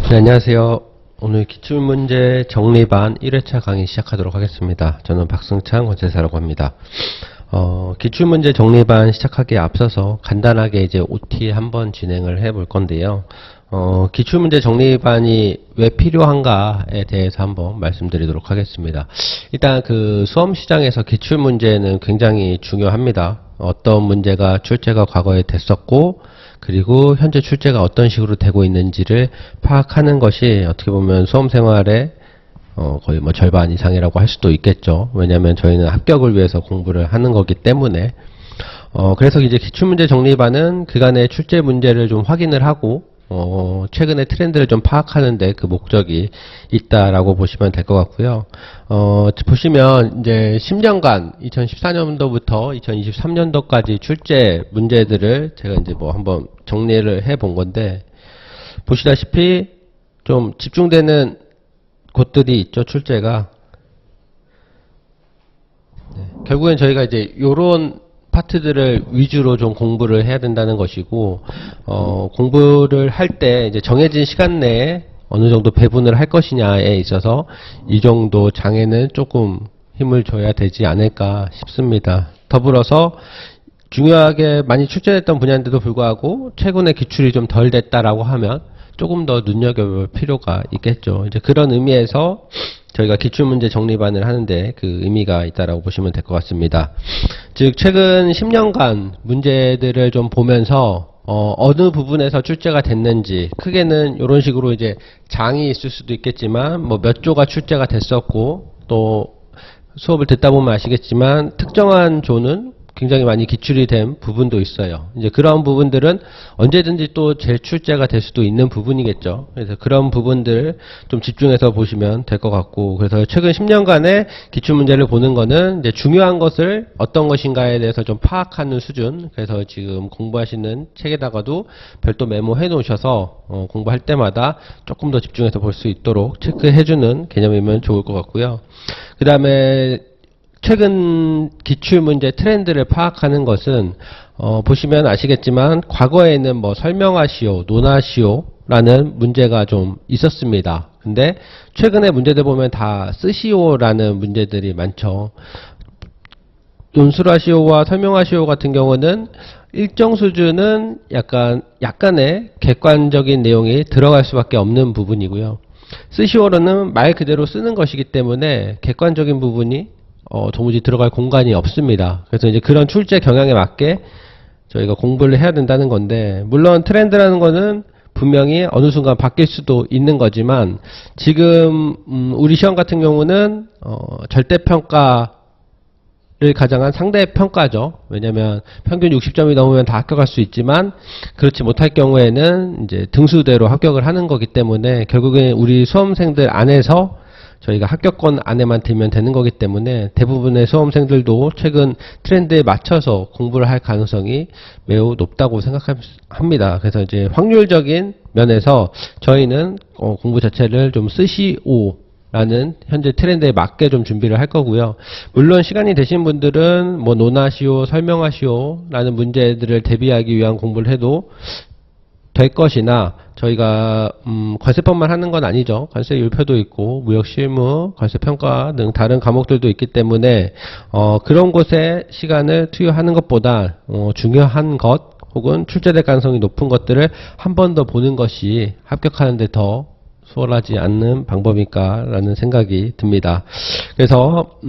네, 안녕하세요. 오늘 기출문제 정리반 1회차 강의 시작하도록 하겠습니다. 저는 박승창 권세사라고 합니다. 기출문제 정리반 시작하기에 앞서서 간단하게 이제 OT 한번 진행을 해 볼 건데요. 기출문제 정리반이 왜 필요한가에 대해서 한번 말씀드리도록 하겠습니다. 일단 그 수험 시장에서 기출문제는 굉장히 중요합니다. 어떤 문제가 출제가 과거에 됐었고, 그리고 현재 출제가 어떤 식으로 되고 있는지를 파악하는 것이 어떻게 보면 수험 생활의 거의 뭐 절반 이상이라고 할 수도 있겠죠. 왜냐하면 저희는 합격을 위해서 공부를 하는 거기 때문에. 그래서 이제 기출문제 정리반은 그간의 출제 문제를 좀 확인을 하고 최근의 트렌드를 좀 파악하는데 그 목적이 있다라고 보시면 될 것 같고요. 보시면 이제 10년간 2014년도부터 2023년도까지 출제 문제들을 제가 이제 뭐 한번 정리를 해 본 건데, 보시다시피 좀 집중되는 곳들이 있죠, 출제가. 결국엔 저희가 이제 요런 파트들을 위주로 좀 공부를 해야 된다는 것이고, 공부를 할 때 이제 정해진 시간 내에 어느 정도 배분을 할 것이냐에 있어서 이 정도 장에는 조금 힘을 줘야 되지 않을까 싶습니다. 더불어서 중요하게 많이 출제됐던 분야인데도 불구하고 최근에 기출이 좀 덜 됐다라고 하면 조금 더 눈여겨볼 필요가 있겠죠. 이제 그런 의미에서 저희가 기출문제 정리반을 하는데 그 의미가 있다라고 보시면 될 것 같습니다. 즉 최근 10년간 문제들을 좀 보면서 어느 부분에서 출제가 됐는지, 크게는 이런 식으로 이제 장이 있을 수도 있겠지만 뭐 몇 조가 출제가 됐었고, 또 수업을 듣다 보면 아시겠지만 특정한 조는 굉장히 많이 기출이 된 부분도 있어요. 이제 그런 부분들은 언제든지 또 재출제가 될 수도 있는 부분이겠죠. 그래서 그런 부분들 좀 집중해서 보시면 될 것 같고, 그래서 최근 10년간의 기출문제를 보는 거는 이제 중요한 것을 어떤 것인가에 대해서 좀 파악하는 수준. 그래서 지금 공부하시는 책에다가도 별도 메모해 놓으셔서 공부할 때마다 조금 더 집중해서 볼 수 있도록 체크해주는 개념이면 좋을 것 같고요. 그 다음에 최근 기출문제 트렌드를 파악하는 것은 보시면 아시겠지만 과거에는 뭐 설명하시오, 논하시오 라는 문제가 좀 있었습니다. 근데 최근에 문제들 보면 다 쓰시오라는 문제들이 많죠. 논술하시오와 설명하시오 같은 경우는 일정 수준은 약간의 객관적인 내용이 들어갈 수밖에 없는 부분이고요. 쓰시오로는 말 그대로 쓰는 것이기 때문에 객관적인 부분이 도무지 들어갈 공간이 없습니다. 그래서 이제 그런 출제 경향에 맞게 저희가 공부를 해야 된다는 건데, 물론 트렌드라는 거는 분명히 어느 순간 바뀔 수도 있는 거지만, 지금 우리 시험 같은 경우는 절대평가를 가장한 상대평가죠. 왜냐면 평균 60점이 넘으면 다 합격할 수 있지만 그렇지 못할 경우에는 이제 등수대로 합격을 하는 거기 때문에 결국엔 우리 수험생들 안에서 저희가 합격권 안에만 들면 되는 거기 때문에 대부분의 수험생들도 최근 트렌드에 맞춰서 공부를 할 가능성이 매우 높다고 생각합니다. 그래서 이제 확률적인 면에서 저희는 공부 자체를 좀 쓰시오라는 현재 트렌드에 맞게 좀 준비를 할 거고요. 물론 시간이 되신 분들은 뭐 논하시오, 설명하시오 라는 문제들을 대비하기 위한 공부를 해도 될 것이나, 저희가 관세법만 하는 건 아니죠. 관세율표도 있고 무역실무, 관세평가 등 다른 과목들도 있기 때문에 그런 곳에 시간을 투여하는 것보다 중요한 것 혹은 출제될 가능성이 높은 것들을 한 번 더 보는 것이 합격하는 데 더 수월하지 않는 방법일까라는 생각이 듭니다. 그래서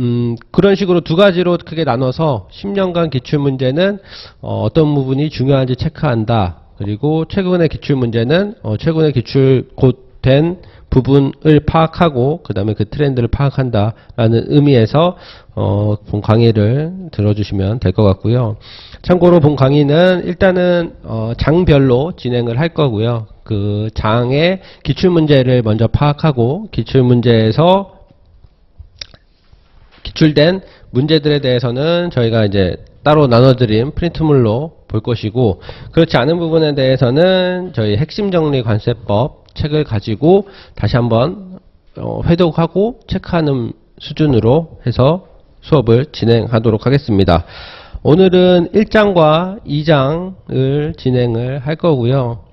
그런 식으로 두 가지로 크게 나눠서 10년간 기출문제는 어떤 부분이 중요한지 체크한다. 그리고 최근의 기출문제는 최근의 기출 곧 된 부분을 파악하고 그 다음에 그 트렌드를 파악한다라는 의미에서 본 강의를 들어주시면 될 것 같고요. 참고로 본 강의는 일단은 장별로 진행을 할 거고요. 그 장의 기출문제를 먼저 파악하고 기출문제에서 기출된 문제들에 대해서는 저희가 이제 따로 나눠드린 프린트물로 볼 것이고, 그렇지 않은 부분에 대해서는 저희 핵심정리 관세법 책을 가지고 다시 한번 회독하고 체크하는 수준으로 해서 수업을 진행하도록 하겠습니다. 오늘은 1장과 2장을 진행을 할 거고요.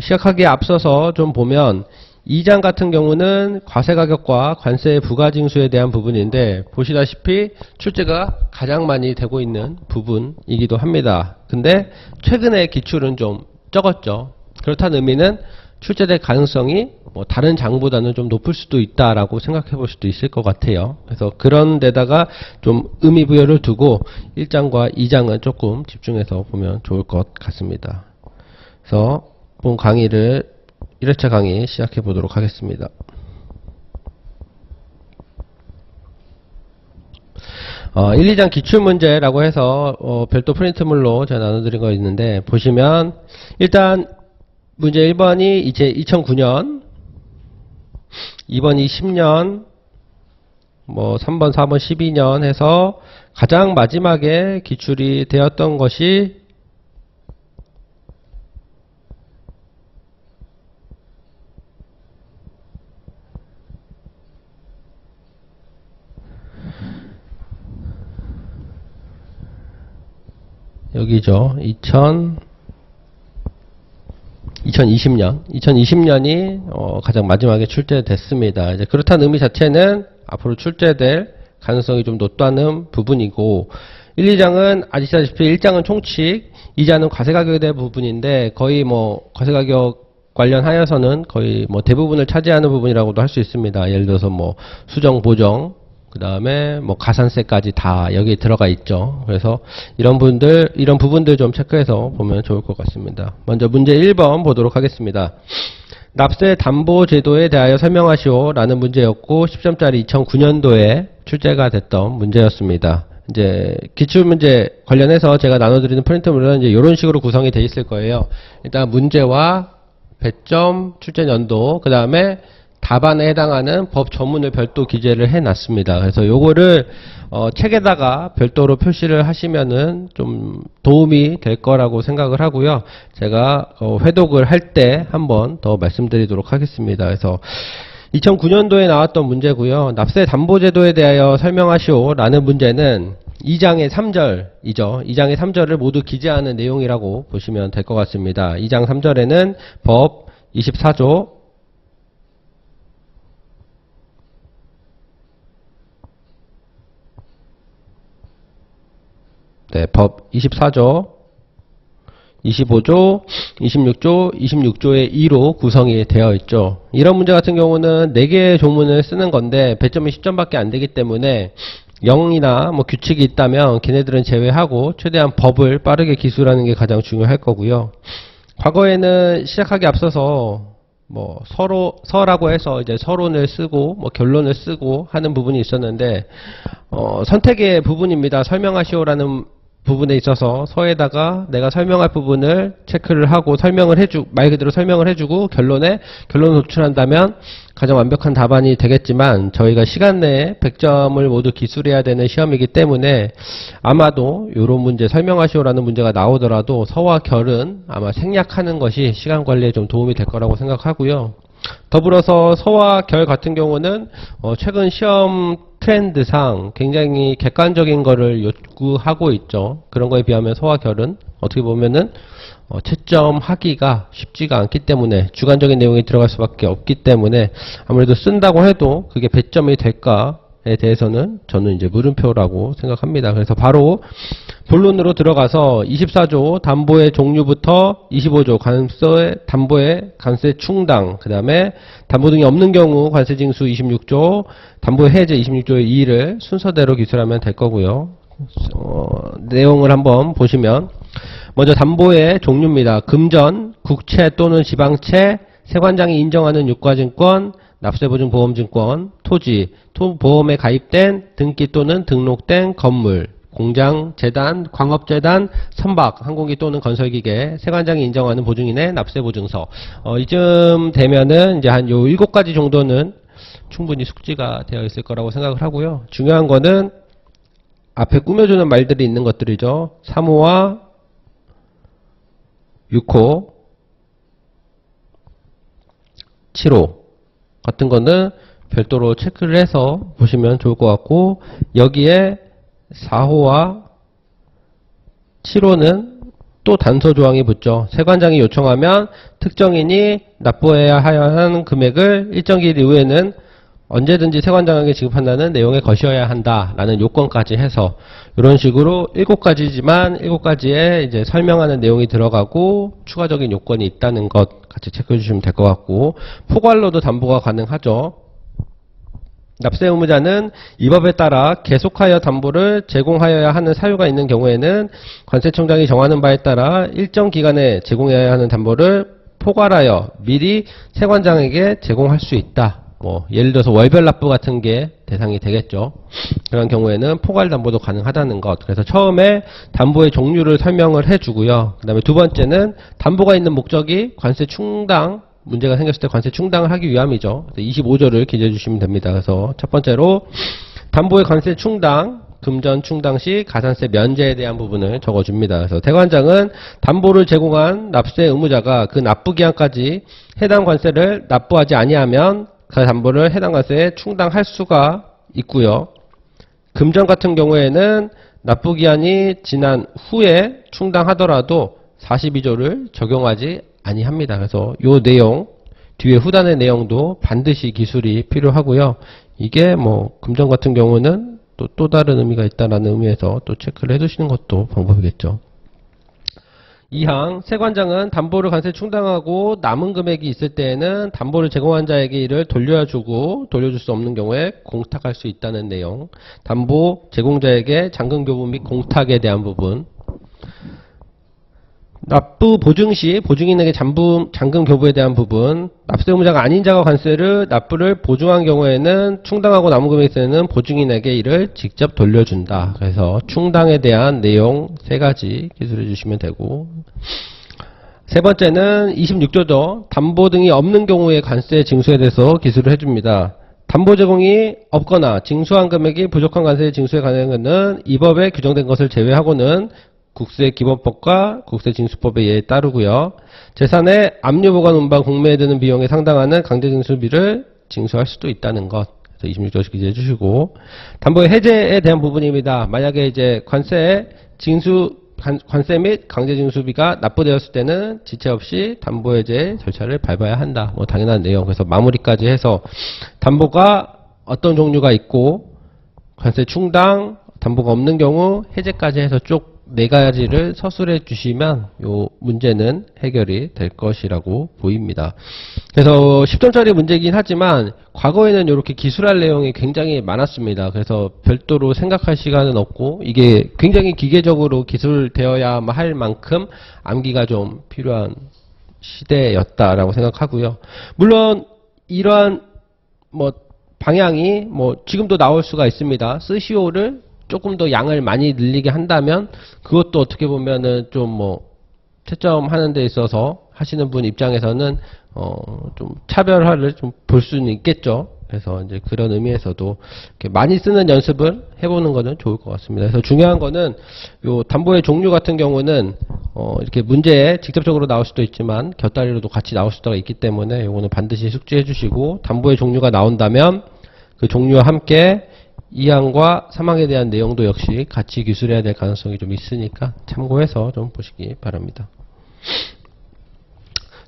시작하기에 앞서서 좀 보면 2장 같은 경우는 과세가격과 관세 부가징수에 대한 부분인데 보시다시피 출제가 가장 많이 되고 있는 부분이기도 합니다. 근데 최근에 기출은 좀 적었죠. 그렇다는 의미는 출제될 가능성이 뭐 다른 장보다는 좀 높을 수도 있다라고 생각해 볼 수도 있을 것 같아요. 그래서 그런 데다가 좀 의미부여를 두고 1장과 2장은 조금 집중해서 보면 좋을 것 같습니다. 그래서 본 강의를 1회차 강의 시작해 보도록 하겠습니다. 1, 2장 기출문제라고 해서 별도 프린트물로 제가 나눠드린 거 있는데 보시면 일단 문제 1번이 이제 2009년, 2번이 10년, 뭐 3번, 4번, 12년 해서 가장 마지막에 기출이 되었던 것이 여기죠. 2020년이 가장 마지막에 출제됐습니다. 이제 그렇다는 의미 자체는 앞으로 출제될 가능성이 좀 높다는 부분이고 1, 2장은 아시다시피 1장은 총칙, 2장은 과세가격에 대한 부분인데 거의 뭐 과세가격 관련하여서는 거의 뭐 대부분을 차지하는 부분이라고도 할 수 있습니다. 예를 들어서 뭐 수정, 보정, 그 다음에 뭐 가산세까지 다 여기에 들어가 있죠. 그래서 이런 부분들 좀 체크해서 보면 좋을 것 같습니다. 먼저 문제 1번 보도록 하겠습니다. 납세 담보 제도에 대하여 설명하시오 라는 문제였고 10점짜리 2009년도에 출제가 됐던 문제였습니다. 이제 기출문제 관련해서 제가 나눠드리는 프린트물은 이제 이런 식으로 구성이 되어 있을 거예요. 일단 문제와 배점, 출제 연도, 그 다음에 답안에 해당하는 법 전문을 별도 기재를 해 놨습니다. 그래서 요거를 책에다가 별도로 표시를 하시면은 좀 도움이 될 거라고 생각을 하고요. 제가 회독을 할 때 한번 더 말씀드리도록 하겠습니다. 그래서 2009년도에 나왔던 문제고요. 납세 담보제도에 대하여 설명하시오 라는 문제는 2장의 3절이죠. 2장의 3절을 모두 기재하는 내용이라고 보시면 될 것 같습니다. 2장 3절에는 법 24조 법 24조, 25조, 26조, 26조의 2로 구성이 되어 있죠. 이런 문제 같은 경우는 4개의 조문을 쓰는 건데 배점이 10점밖에 안 되기 때문에 0이나 뭐 규칙이 있다면 걔네들은 제외하고 최대한 법을 빠르게 기술하는 게 가장 중요할 거고요. 과거에는 시작하기 앞서서 뭐 서라고 해서 이제 서론을 쓰고 뭐 결론을 쓰고 하는 부분이 있었는데 선택의 부분입니다. 설명하시오라는 부분에 있어서 서에다가 내가 설명할 부분을 체크를 하고 말 그대로 설명을 해주고 결론을 도출한다면 가장 완벽한 답안이 되겠지만 저희가 시간 내에 100점을 모두 기술해야 되는 시험이기 때문에 아마도 이런 문제 설명하시오라는 문제가 나오더라도 서와 결은 아마 생략하는 것이 시간 관리에 좀 도움이 될 거라고 생각하고요. 더불어서 서와 결 같은 경우는 최근 시험 트렌드상 굉장히 객관적인 거를 요구하고 있죠. 그런 거에 비하면 서와 결은 어떻게 보면은 채점하기가 쉽지가 않기 때문에 주관적인 내용이 들어갈 수밖에 없기 때문에 아무래도 쓴다고 해도 그게 배점이 될까에 대해서는 저는 이제 물음표라고 생각합니다. 그래서 바로 본론으로 들어가서 24조 담보의 종류부터 25조 담보의 관세 충당, 그 다음에 담보 등이 없는 경우 관세 징수 26조, 담보 해제 26조의 2를 순서대로 기술하면 될 거고요. 내용을 한번 보시면 먼저 담보의 종류입니다. 금전, 국채 또는 지방채, 세관장이 인정하는 유가증권, 납세보증보험증권, 토지, 보험에 가입된 등기 또는 등록된 건물, 공장, 재단, 광업재단, 선박, 항공기 또는 건설기계, 세관장이 인정하는 보증인의 납세보증서. 이쯤 되면은 이제 한 요 7가지 정도는 충분히 숙지가 되어 있을 거라고 생각을 하고요. 중요한 거는 앞에 꾸며주는 말들이 있는 것들이죠. 3호와 6호, 7호 같은 거는 별도로 체크를 해서 보시면 좋을 것 같고, 여기에 4호와 7호는 또 단서 조항이 붙죠. 세관장이 요청하면 특정인이 납부해야 하는 금액을 일정 기일 이후에는 언제든지 세관장에게 지급한다는 내용에 것이어야 한다라는 요건까지 해서 이런 식으로 7가지지만 7가지에 이제 설명하는 내용이 들어가고 추가적인 요건이 있다는 것 같이 체크해 주시면 될 것 같고, 포괄로도 담보가 가능하죠. 납세 의무자는 이 법에 따라 계속하여 담보를 제공하여야 하는 사유가 있는 경우에는 관세청장이 정하는 바에 따라 일정 기간에 제공해야 하는 담보를 포괄하여 미리 세관장에게 제공할 수 있다. 뭐 예를 들어서 월별 납부 같은 게 대상이 되겠죠. 그런 경우에는 포괄 담보도 가능하다는 것. 그래서 처음에 담보의 종류를 설명을 해주고요. 그 다음에 두 번째는 담보가 있는 목적이 관세 충당, 문제가 생겼을 때 관세 충당을 하기 위함이죠. 25조를 기재해 주시면 됩니다. 그래서 첫 번째로 담보의 관세 충당, 금전 충당 시 가산세 면제에 대한 부분을 적어줍니다. 그래서 세관장은 담보를 제공한 납세 의무자가 그 납부 기한까지 해당 관세를 납부하지 아니하면 그 담보를 해당 관세에 충당할 수가 있고요. 금전 같은 경우에는 납부 기한이 지난 후에 충당하더라도 42조를 적용하지 아니합니다. 그래서 요 내용, 뒤에 후단의 내용도 반드시 기술이 필요하고요. 이게 뭐 금전 같은 경우는 또 다른 의미가 있다라는 의미에서 또 체크를 해두시는 것도 방법이겠죠. 2항, 세관장은 담보를 관세 충당하고 남은 금액이 있을 때에는 담보를 제공한 자에게 이를 돌려주고 돌려줄 수 없는 경우에 공탁할 수 있다는 내용. 담보 제공자에게 잔금 교부 및 공탁에 대한 부분. 납부 보증 시 보증인에게 잔금 교부에 대한 부분. 납세 의무자가 아닌 자가 관세를 납부를 보증한 경우에는 충당하고 남은 금액이 있을 때는 보증인에게 이를 직접 돌려준다. 그래서 충당에 대한 내용 3가지 기술해 주시면 되고, 세 번째는 26조죠. 담보 등이 없는 경우에 관세 징수에 대해서 기술을 해줍니다. 담보 제공이 없거나 징수한 금액이 부족한 관세 징수에 관한 것은 이 법에 규정된 것을 제외하고는 국세기본법과 국세징수법의 예에 따르고요. 재산의 압류보관 운반 공매에 드는 비용에 상당하는 강제징수비를 징수할 수도 있다는 것. 그래서 26조씩 기재해 주시고, 담보의 해제에 대한 부분입니다. 만약에 이제 관세 및 강제징수비가 납부되었을 때는 지체 없이 담보해제 절차를 밟아야 한다. 뭐 당연한 내용. 그래서 마무리까지 해서 담보가 어떤 종류가 있고 관세 충당, 담보가 없는 경우 해제까지 해서 쭉 4가지를 서술해 주시면 요 문제는 해결이 될 것이라고 보입니다. 그래서 10점짜리 문제이긴 하지만 과거에는 이렇게 기술할 내용이 굉장히 많았습니다. 그래서 별도로 생각할 시간은 없고 이게 굉장히 기계적으로 기술되어야 할 만큼 암기가 좀 필요한 시대였다라고 생각하고요. 물론 이러한 뭐 방향이 뭐 지금도 나올 수가 있습니다. 스시오를 조금 더 양을 많이 늘리게 한다면 그것도 어떻게 보면은 좀 뭐 채점하는 데 있어서 하시는 분 입장에서는 좀 차별화를 좀 볼 수는 있겠죠. 그래서 이제 그런 의미에서도 이렇게 많이 쓰는 연습을 해보는 거는 좋을 것 같습니다. 그래서 중요한 거는 요 담보의 종류 같은 경우는 이렇게 문제에 직접적으로 나올 수도 있지만 곁다리로도 같이 나올 수가 있기 때문에 요거는 반드시 숙지해 주시고, 담보의 종류가 나온다면 그 종류와 함께 2항과 3항에 대한 내용도 역시 같이 기술해야 될 가능성이 좀 있으니까 참고해서 좀 보시기 바랍니다.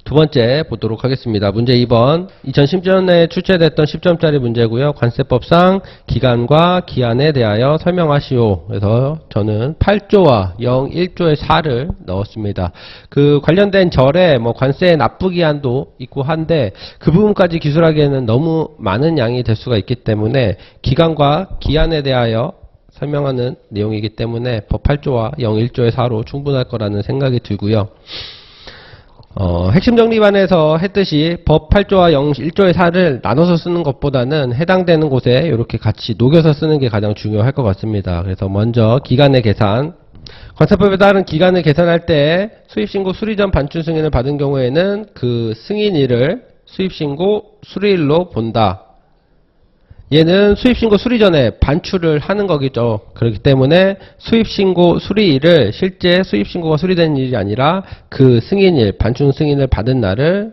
두 번째 보도록 하겠습니다. 문제 2번. 2010년에 출제됐던 10점짜리 문제고요. 관세법상 기간과 기한에 대하여 설명하시오. 그래서 저는 8조와 01조의 4를 넣었습니다. 그 관련된 절에 뭐 관세 납부 기한도 있고 한데 그 부분까지 기술하기에는 너무 많은 양이 될 수가 있기 때문에 기간과 기한에 대하여 설명하는 내용이기 때문에 법 8조와 01조의 4로 충분할 거라는 생각이 들고요. 핵심 정리반에서 했듯이 법 8조와 01조의 4를 나눠서 쓰는 것보다는 해당되는 곳에 이렇게 같이 녹여서 쓰는 게 가장 중요할 것 같습니다. 그래서 먼저 기간의 계산. 관세법에 따른 기간을 계산할 때 수입신고 수리 전 반출 승인을 받은 경우에는 그 승인일을 수입신고 수리일로 본다. 얘는 수입신고 수리 전에 반출을 하는 거겠죠. 그렇기 때문에 수입신고 수리일을 실제 수입신고가 수리된 일이 아니라 그 승인일, 반출 승인을 받은 날을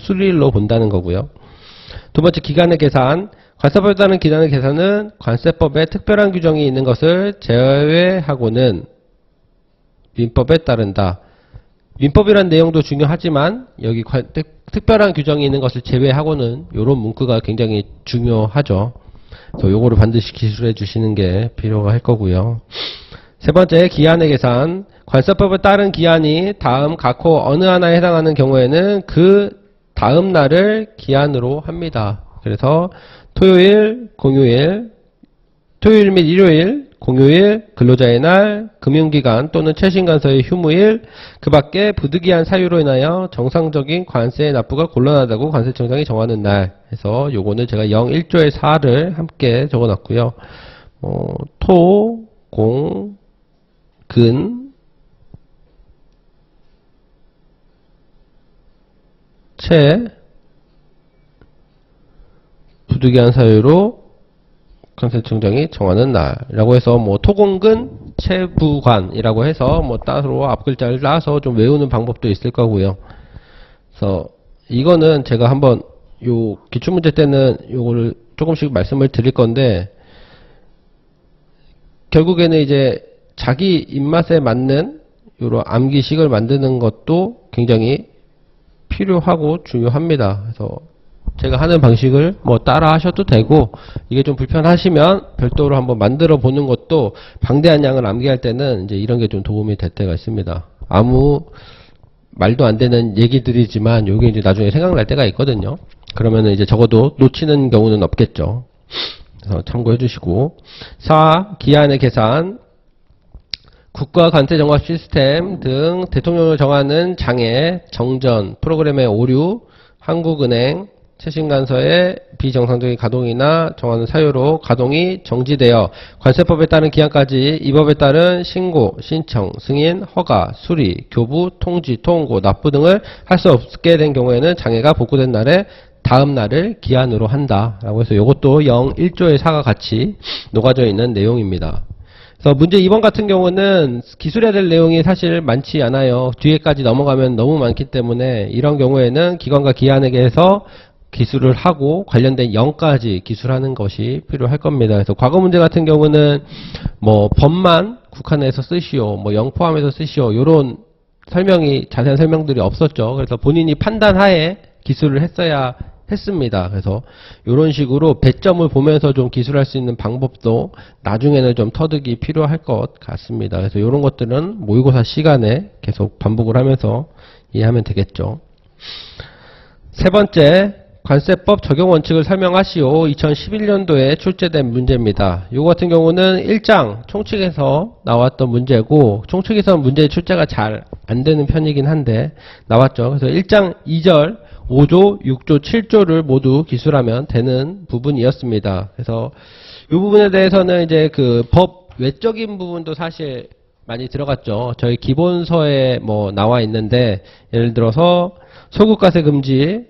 수리일로 본다는 거고요. 두 번째, 기간의 계산. 관세법에 따른 기간의 계산은 관세법에 특별한 규정이 있는 것을 제외하고는 민법에 따른다. 민법이란 내용도 중요하지만 여기 특별한 규정이 있는 것을 제외하고는 이런 문구가 굉장히 중요하죠. 그래서 요거를 반드시 기술해 주시는 게 필요가 할 거고요. 세 번째, 기한의 계산. 관세법에 따른 기한이 다음 각호 어느 하나에 해당하는 경우에는 그 다음 날을 기한으로 합니다. 그래서 토요일, 공휴일, 토요일 및 일요일, 공휴일, 근로자의 날, 금융기간 또는 최신간서의 휴무일, 그 밖에 부득이한 사유로 인하여 정상적인 관세의 납부가 곤란하다고 관세청장이 정하는 날 해서 요거는 제가 01조의 4를 함께 적어놨고요. 토, 공, 근, 채, 부득이한 사유로 관세청장이 정하는 날이라고 해서 토공근 채부관이라고 해서 따로 앞글자를 따서 좀 외우는 방법도 있을 거고요. 그래서 이거는 제가 한번 요 기출문제 때는 요거를 조금씩 말씀을 드릴 건데 결국에는 이제 자기 입맛에 맞는 요런 암기식을 만드는 것도 굉장히 필요하고 중요합니다. 그래서 제가 하는 방식을 따라 하셔도 되고 이게 좀 불편하시면 별도로 한번 만들어 보는 것도 방대한 양을 암기할 때는 이제 이런 게 좀 도움이 될 때가 있습니다. 아무 말도 안 되는 얘기들이지만 요게 이제 나중에 생각날 때가 있거든요. 그러면은 이제 적어도 놓치는 경우는 없겠죠. 그래서 참고해 주시고 4. 기한의 계산. 국가 관세 정합 시스템 등 대통령을 정하는 장애, 정전, 프로그램의 오류, 한국은행, 최신간서의 비정상적인 가동이나 정하는 사유로 가동이 정지되어 관세법에 따른 기한까지 이 법에 따른 신고, 신청, 승인, 허가, 수리, 교부, 통지, 통고, 납부 등을 할 수 없게 된 경우에는 장애가 복구된 날에 다음 날을 기한으로 한다. 라고 해서 이것도 01조의 4가 같이 녹아져 있는 내용입니다. 그래서 문제 2번 같은 경우는 기술해야 될 내용이 사실 많지 않아요. 뒤에까지 넘어가면 너무 많기 때문에 이런 경우에는 기관과 기한에게서 기술을 하고 관련된 0까지 기술하는 것이 필요할 겁니다. 그래서 과거 문제 같은 경우는 법만 국한해서 쓰시오, 0 포함해서 쓰시오, 요런 설명이 자세한 설명들이 없었죠. 그래서 본인이 판단하에 기술을 했어야 했습니다. 그래서 이런 식으로 배점을 보면서 좀 기술할 수 있는 방법도 나중에는 좀 터득이 필요할 것 같습니다. 그래서 이런 것들은 모의고사 시간에 계속 반복을 하면서 이해하면 되겠죠. 세 번째, 관세법 적용 원칙을 설명하시오. 2011년도에 출제된 문제입니다. 이거 같은 경우는 1장 총칙에서 나왔던 문제고 총칙에서는 문제 출제가 잘 안 되는 편이긴 한데 나왔죠. 그래서 1장 2절 5조, 6조, 7조를 모두 기술하면 되는 부분이었습니다. 그래서 이 부분에 대해서는 이제 그 법 외적인 부분도 사실 많이 들어갔죠. 저희 기본서에 나와 있는데 예를 들어서 소극과세 금지,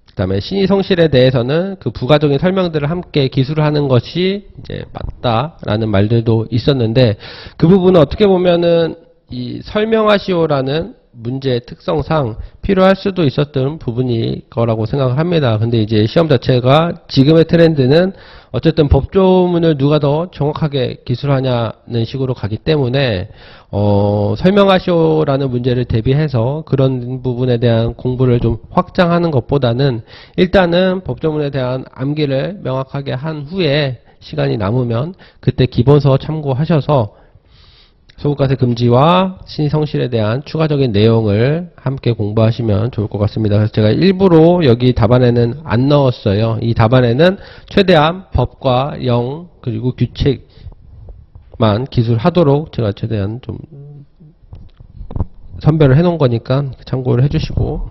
그 다음에 신의 성실에 대해서는 그 부가적인 설명들을 함께 기술을 하는 것이 이제 맞다라는 말들도 있었는데 그 부분은 어떻게 보면은 이 설명하시오라는 문제의 특성상 필요할 수도 있었던 부분일 거라고 생각을 합니다. 근데 이제 시험 자체가 지금의 트렌드는 어쨌든 법조문을 누가 더 정확하게 기술하냐는 식으로 가기 때문에 설명하시오라는 문제를 대비해서 그런 부분에 대한 공부를 좀 확장하는 것보다는 일단은 법조문에 대한 암기를 명확하게 한 후에 시간이 남으면 그때 기본서 참고하셔서 소극과세 금지와 신의성실에 대한 추가적인 내용을 함께 공부하시면 좋을 것 같습니다. 그래서 제가 일부러 여기 답안에는 안 넣었어요. 이 답안에는 최대한 법과 영 그리고 규칙만 기술하도록 제가 최대한 좀 선별을 해놓은 거니까 참고를 해주시고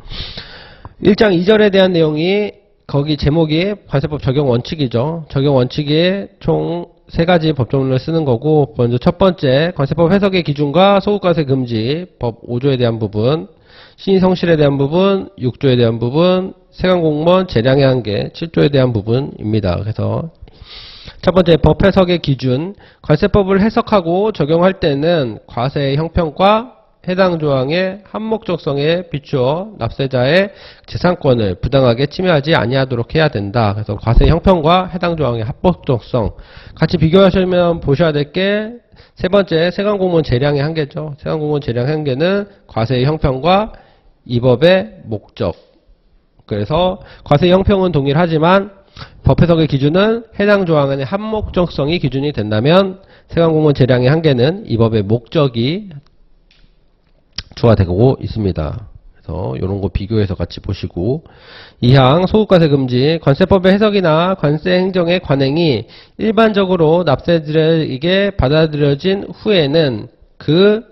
1장 2절에 대한 내용이 거기 제목이 관세법 적용 원칙이죠. 적용 원칙이 총 3가지 법조문을 쓰는 거고 먼저 첫 번째 관세법 해석의 기준과 소극과세 금지 법 5조에 대한 부분, 신의성실에 대한 부분, 6조에 대한 부분, 세관공무원 재량의 한계 7조에 대한 부분입니다. 그래서 첫 번째 법 해석의 기준, 관세법을 해석하고 적용할 때는 과세의 형평과 해당 조항의 한목적성에 비추어 납세자의 재산권을 부당하게 침해하지 아니하도록 해야 된다. 그래서 과세 형평과 해당 조항의 합법적성 같이 비교하시면 보셔야 될 게 세 번째 세관공무원 재량의 한계죠. 세관공무원 재량의 한계는 과세의 형평과 이 법의 목적. 그래서 과세의 형평은 동일하지만 법 해석의 기준은 해당 조항의 한목적성이 기준이 된다면 세관공무원 재량의 한계는 이 법의 목적이 추가되고 있습니다. 그래서 이런 거 비교해서 같이 보시고 2항 소급과세 금지 관세법의 해석이나 관세 행정의 관행이 일반적으로 납세자에게 받아들여진 후에는 그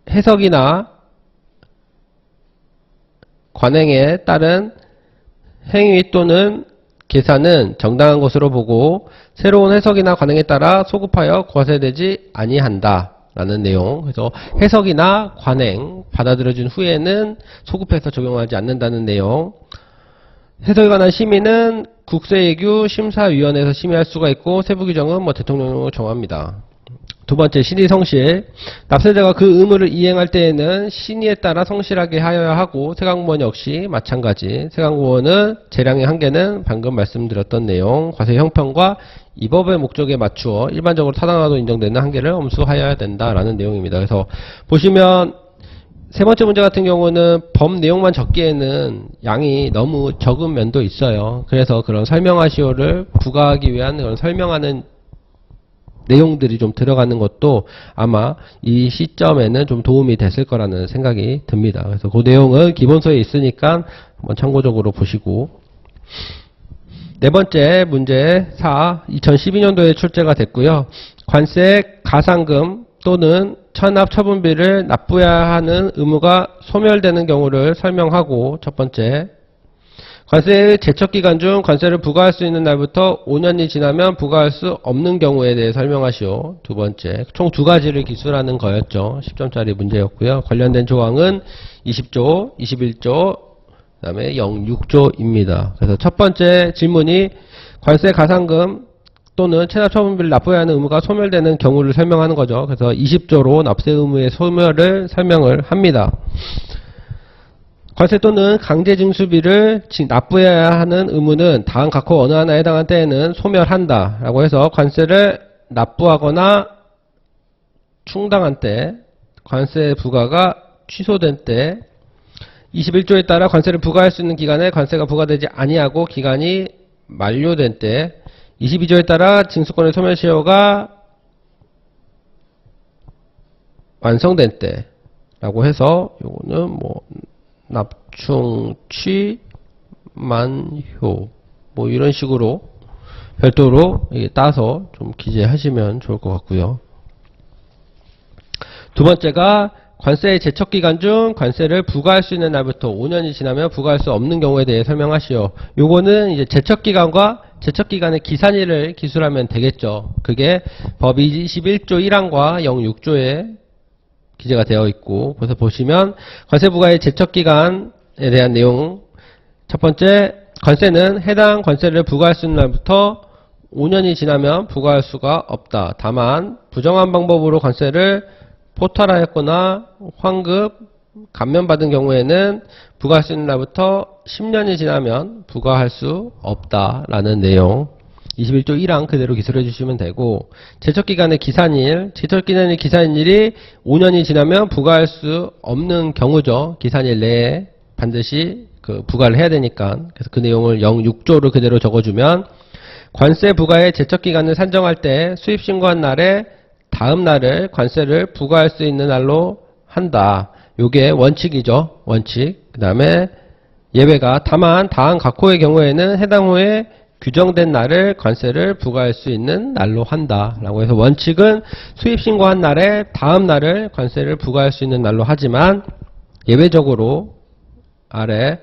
해석이나 관행에 따른 행위 또는 계산은 정당한 것으로 보고 새로운 해석이나 관행에 따라 소급하여 과세되지 아니한다 라는 내용. 그래서 해석이나 관행 받아들여진 후에는 소급해서 적용하지 않는다는 내용. 해석에 관한 심의는 국세예규 심사위원회에서 심의할 수가 있고 세부 규정은 대통령령으로 정합니다. 두 번째 신의 성실. 납세자가 그 의무를 이행할 때에는 신의에 따라 성실하게 하여야 하고 세관공무원 역시 마찬가지. 세관공무원은 재량의 한계는 방금 말씀드렸던 내용 과세 형평과 이 법의 목적에 맞추어 일반적으로 타당하다고 인정되는 한계를 엄수하여야 된다라는 내용입니다. 그래서 보시면 세 번째 문제 같은 경우는 법 내용만 적기에는 양이 너무 적은 면도 있어요. 그래서 그런 설명하시오를 부과하기 위한 그런 설명하는 내용들이 좀 들어가는 것도 아마 이 시점에는 좀 도움이 됐을 거라는 생각이 듭니다. 그래서 그 내용은 기본서에 있으니까 한번 참고적으로 보시고 네 번째 문제 4 2012년도에 출제가 됐고요. 관세 가상금 또는 천납 처분비를 납부해야 하는 의무가 소멸되는 경우를 설명하고 첫 번째 관세의 제척기간 중 관세를 부과할 수 있는 날부터 5년이 지나면 부과할 수 없는 경우에 대해 설명하시오. 두 번째, 총 두 가지를 기술하는 거였죠. 10점짜리 문제였고요. 관련된 조항은 20조, 21조, 그 다음에 06조입니다. 그래서 첫 번째 질문이 관세 가상금 또는 체납처분비를 납부해야 하는 의무가 소멸되는 경우를 설명하는 거죠. 그래서 20조로 납세 의무의 소멸을 설명을 합니다. 관세 또는 강제징수비를 납부해야 하는 의무는 다음 각호 어느 하나에 해당한 때에는 소멸한다 라고 해서 관세를 납부하거나 충당한 때, 관세 부과가 취소된 때, 21조에 따라 관세를 부과할 수 있는 기간에 관세가 부과되지 아니하고 기간이 만료된 때, 22조에 따라 징수권의 소멸시효가 완성된 때 라고 해서 요거는 납충취 만효 이런 식으로 별도로 따서 좀 기재하시면 좋을 것 같고요. 두 번째가 관세의 제척기간 중 관세를 부과할 수 있는 날부터 5년이 지나면 부과할 수 없는 경우에 대해 설명하시오. 요거는 이제 제척기간과 제척기간의 기산일을 기술하면 되겠죠. 그게 법 21조 1항과 06조에 기재가 되어 있고, 그래서 보시면 관세 부과의 제척기간에 대한 내용. 첫 번째, 관세는 해당 관세를 부과할 수 있는 날부터 5년이 지나면 부과할 수가 없다. 다만 부정한 방법으로 관세를 포탈하였거나 환급, 감면받은 경우에는 부과할 수 있는 날부터 10년이 지나면 부과할 수 없다라는 내용. 21조 1항 그대로 기술해 주시면 되고, 제척기간의 기산일, 제척기간의 기산일이 5년이 지나면 부과할 수 없는 경우죠. 기산일 내에 반드시 부과를 해야 되니까. 그래서 그 내용을 06조를 그대로 적어주면, 관세 부과의 제척기간을 산정할 때 수입 신고한 날에 다음 날을 관세를 부과할 수 있는 날로 한다. 요게 원칙이죠. 원칙. 그 다음에 예외가 다만 다음 각호의 경우에는 해당 후에 규정된 날을 관세를 부과할 수 있는 날로 한다 라고 해서 원칙은 수입 신고한 날에 다음 날을 관세를 부과할 수 있는 날로 하지만 예외적으로 아래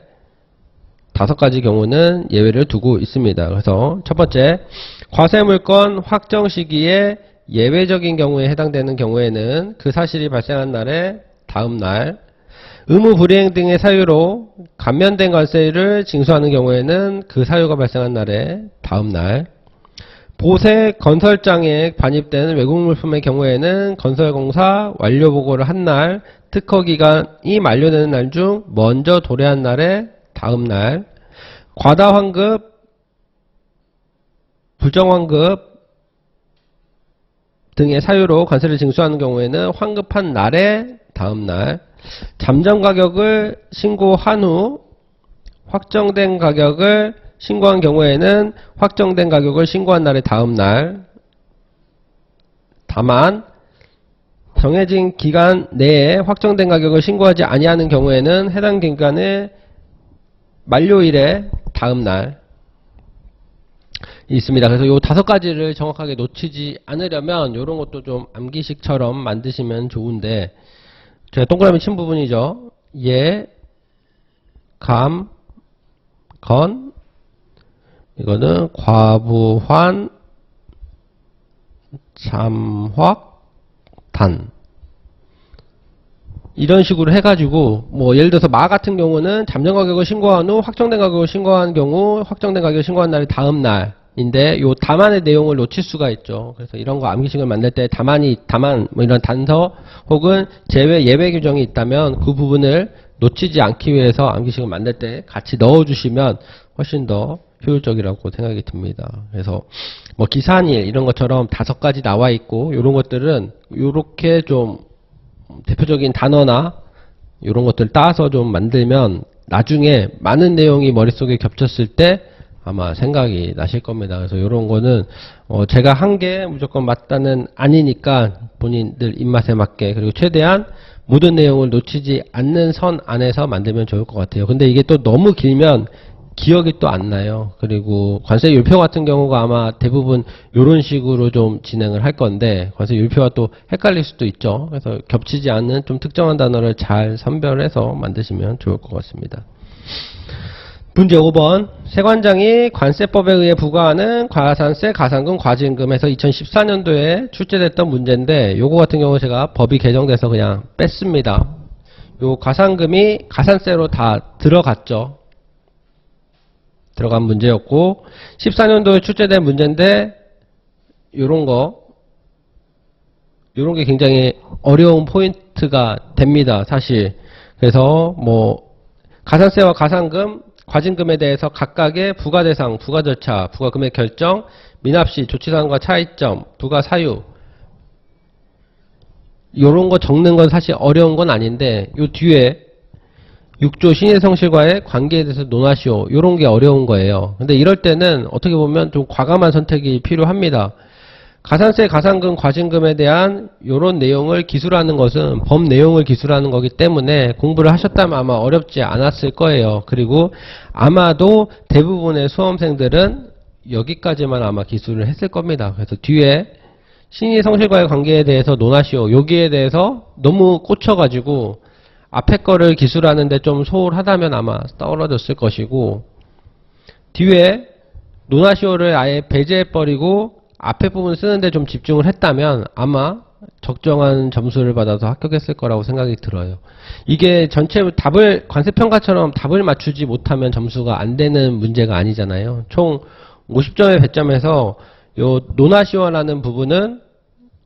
5가지 경우는 예외를 두고 있습니다. 그래서 첫 번째, 과세물건 확정 시기에 예외적인 경우에 해당되는 경우에는 그 사실이 발생한 날의 다음 날, 의무 불이행 등의 사유로 감면된 관세를 징수하는 경우에는 그 사유가 발생한 날의 다음 날, 보세 건설장에 반입되는 외국 물품의 경우에는 건설공사 완료 보고를 한 날, 특허 기간이 만료되는 날 중 먼저 도래한 날의 다음 날, 과다 환급, 부정 환급 등의 사유로 관세를 징수하는 경우에는 환급한 날의 다음 날, 잠정 가격을 신고한 후 확정된 가격을 신고한 경우에는 확정된 가격을 신고한 날의 다음 날, 다만 정해진 기간 내에 확정된 가격을 신고하지 아니하는 경우에는 해당 기간의 만료일의 다음 날 있습니다. 그래서 요 5가지를 정확하게 놓치지 않으려면 요런 것도 좀 암기식처럼 만드시면 좋은데, 제가 동그라미 친 부분이죠. 예, 감, 건, 이거는 과부환, 잠확, 단. 이런 식으로 해가지고, 뭐, 예를 들어서 마 같은 경우는 잠정 가격을 신고한 후 확정된 가격을 신고한 경우, 확정된 가격을 신고한 날이 다음 날인데, 요 다만의 내용을 놓칠 수가 있죠. 그래서 이런 거 암기식을 만들 때 다만, 뭐 이런 단서 혹은 제외, 예외 규정이 있다면 그 부분을 놓치지 않기 위해서 암기식을 만들 때 같이 넣어주시면 훨씬 더 효율적이라고 생각이 듭니다. 그래서 뭐 기산일 이런 것처럼 5가지 나와 있고 이런 것들은 이렇게 좀 대표적인 단어나 이런 것들 따서 좀 만들면 나중에 많은 내용이 머릿속에 겹쳤을 때 아마 생각이 나실 겁니다. 그래서 이런 거는 제가 한 게 무조건 맞다는 아니니까 본인들 입맛에 맞게, 그리고 최대한 모든 내용을 놓치지 않는 선 안에서 만들면 좋을 것 같아요. 근데 이게 또 너무 길면 기억이 또 안 나요. 그리고 관세 율표 같은 경우가 아마 대부분 이런 식으로 좀 진행을 할 건데, 관세 율표와 또 헷갈릴 수도 있죠. 그래서 겹치지 않는 좀 특정한 단어를 잘 선별해서 만드시면 좋을 것 같습니다. 문제 5번. 세관장이 관세법에 의해 부과하는 가산세, 가산금, 과징금에서 2014년도에 출제됐던 문제인데, 요거 같은 경우 제가 법이 개정돼서 그냥 뺐습니다. 요 가산금이 가산세로 다 들어갔죠. 들어간 문제였고, 14년도에 출제된 문제인데, 요런 게 굉장히 어려운 포인트가 됩니다, 사실. 그래서 뭐 가산세와 가산금, 과징금에 대해서 각각의 부과대상, 부과절차, 부과금액 결정, 미납시, 조치사항과 차이점, 부과사유, 요런 거 적는 건 사실 어려운 건 아닌데, 요 뒤에 6조 신의성실과의 관계에 대해서 논하시오, 요런 게 어려운 거예요. 근데 이럴 때는 어떻게 보면 좀 과감한 선택이 필요합니다. 가산세, 가산금, 과징금에 대한 요런 내용을 기술하는 것은 법 내용을 기술하는 거기 때문에 공부를 하셨다면 아마 어렵지 않았을 거예요. 그리고 아마도 대부분의 수험생들은 여기까지만 아마 기술을 했을 겁니다. 그래서 뒤에 신의 성실과의 관계에 대해서 논하시오, 여기에 대해서 너무 꽂혀가지고 앞에 거를 기술하는데 좀 소홀하다면 아마 떨어졌을 것이고, 뒤에 논하시오를 아예 배제해버리고 앞에 부분 쓰는데 좀 집중을 했다면 아마 적정한 점수를 받아서 합격했을 거라고 생각이 들어요. 이게 전체 답을 관세평가처럼 답을 맞추지 못하면 점수가 안 되는 문제가 아니잖아요. 총 50점의 배점에서 요 논하시오라는 부분은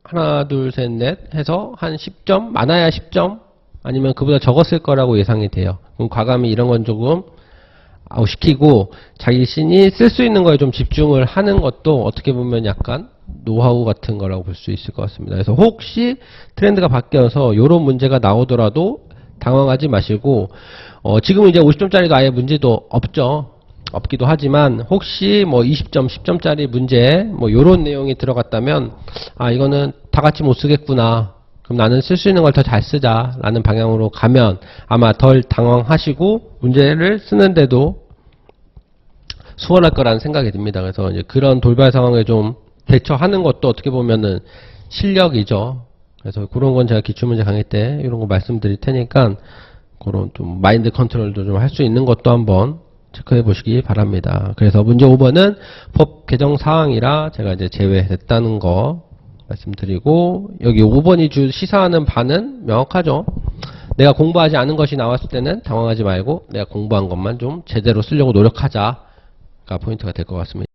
하나, 둘, 셋, 넷 해서 한 10점, 많아야 10점, 아니면 그보다 적었을 거라고 예상이 돼요. 그럼 과감히 이런 건 조금 아웃시키고 자신이 쓸 수 있는 거에 좀 집중을 하는 것도 어떻게 보면 약간 노하우 같은 거라고 볼 수 있을 것 같습니다. 그래서 혹시 트렌드가 바뀌어서 이런 문제가 나오더라도 당황하지 마시고, 지금은 이제 50점짜리도 아예 문제도 없기도 하지만 혹시 뭐 20점, 10점짜리 문제 뭐 요런 내용이 들어갔다면 이거는 다 같이 못 쓰겠구나, 그럼 나는 쓸 수 있는 걸 더 잘 쓰자 라는 방향으로 가면 아마 덜 당황하시고 문제를 쓰는데도 수월할 거라는 생각이 듭니다. 그래서 이제 그런 돌발 상황에 좀 대처하는 것도 어떻게 보면은 실력이죠. 그래서 그런 건 제가 기출문제 강의 때 이런 거 말씀드릴 테니까 그런 좀 마인드 컨트롤도 좀 할 수 있는 것도 한번 체크해 보시기 바랍니다. 그래서 문제 5번은 법 개정 사항이라 제가 이제 제외했다는 거 말씀드리고, 여기 5번이 시사하는 바는 명확하죠. 내가 공부하지 않은 것이 나왔을 때는 당황하지 말고 내가 공부한 것만 좀 제대로 쓰려고 노력하자가 포인트가 될 것 같습니다.